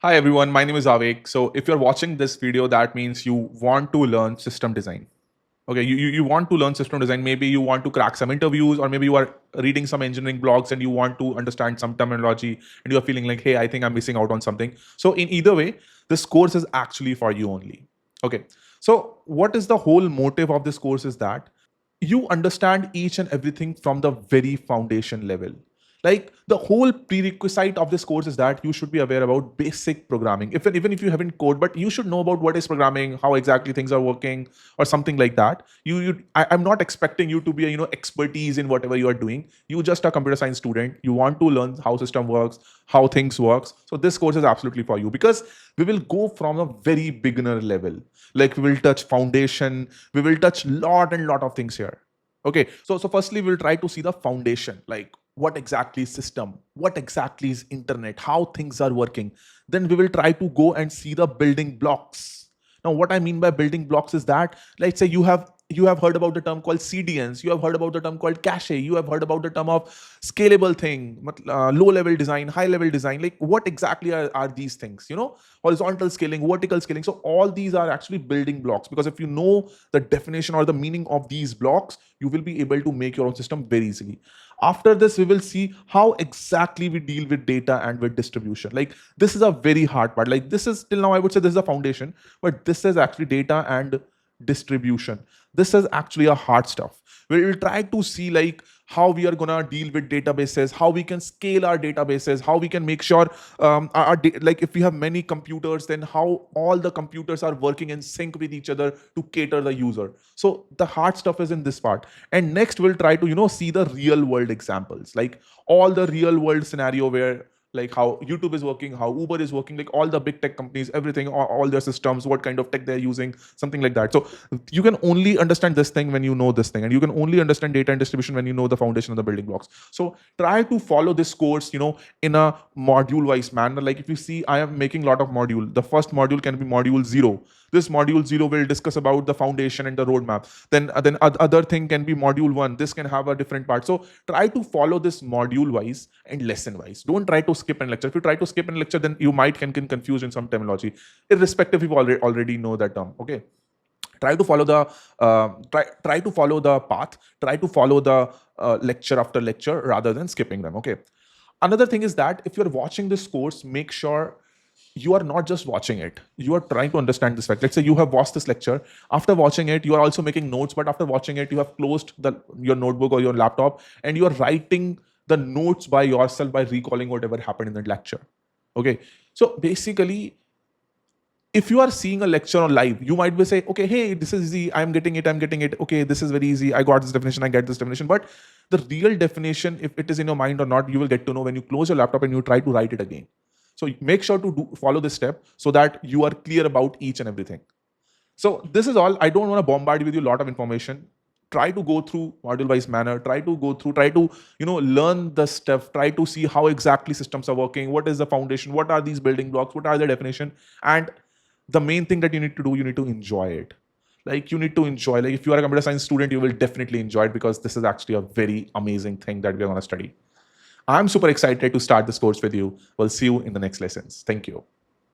Hi everyone, my name is Avek. So if you're watching this video, that means you want to learn system design. Okay, you want to learn system design. Maybe you want to crack some interviews, or maybe you are reading some engineering blogs and you want to understand some terminology and you're feeling like, hey, I think I'm missing out on something. So in either way, this course is actually for you only. Okay. So what is the whole motive of this course is that you understand each and everything from the very foundation level. Like the whole prerequisite of this course is that you should be aware about basic programming. Even if you haven't code, but you should know about what is programming, how exactly things are working, or something like that. I'm not expecting you to be a expertise in whatever you are doing. You just a computer science student. You want to learn how system works, how things works. So this course is absolutely for you because we will go from a very beginner level. Like we will touch foundation, we will touch lot of things here. Okay, so firstly we'll try to see the foundation, like what exactly is system, what exactly is internet, how things are working. Then we will try to go and see the building blocks. Now what I mean by building blocks is that, let's say you have heard about the term called CDNs, you have heard about the term called cache, you have heard about the term of scalable thing, low level design, high level design. Like what exactly are these things? Horizontal scaling, vertical scaling. So all these are actually building blocks, because if you know the definition or the meaning of these blocks, you will be able to make your own system very easily. After this, we will see how exactly we deal with data and with distribution. Like this is a very hard part. Like this is till now, I would say this is the foundation, but this is actually data and distribution. This is actually a hard stuff. We will try to see like how we are gonna deal with databases, how we can scale our databases, how we can make sure like if we have many computers, then how all the computers are working in sync with each other to cater the user. So the hard stuff is in this part. And next we'll try to see the real world examples, like all the real world scenario where like how YouTube is working, how Uber is working, like all the big tech companies, everything, all their systems, what kind of tech they're using, something like that. So you can only understand this thing when you know this thing, and you can only understand data and distribution when you know the foundation of the building blocks. So try to follow this course, in a module-wise manner. Like if you see, I am making a lot of module. The first module can be module 0. This module 0 will discuss about the foundation and the roadmap. Then other thing can be module 1. This can have a different part. So try to follow this module wise and lesson wise. Don't try to skip a lecture. If you try to skip a lecture, then you might can confuse in some terminology, irrespective if you already know that term. Okay, try to follow the try to follow the path, try to follow the lecture after lecture rather than skipping them. Okay, another thing is that if you're watching this course, make sure you are not just watching it, you are trying to understand this fact. Let's say you have watched this lecture. After watching it, you are also making notes, but after watching it, you have closed your notebook or your laptop and you are writing the notes by yourself by recalling whatever happened in that lecture. Okay, so basically, if you are seeing a lecture on live, you might be say, okay, hey, this is easy, I'm getting it. Okay, this is very easy, I got this definition, I get this definition. But the real definition, if it is in your mind or not, you will get to know when you close your laptop and you try to write it again. So make sure to follow this step so that you are clear about each and everything. So this is all. I don't want to bombard you with a lot of information. Try to go through module-wise manner. Try to learn the stuff. Try to see how exactly systems are working. What is the foundation? What are these building blocks? What are the definition? And the main thing that you need to do, you need to enjoy it. Like you need to enjoy. Like if you are a computer science student, you will definitely enjoy it because this is actually a very amazing thing that we are going to study. I'm super excited to start this course with you. We'll see you in the next lessons. Thank you.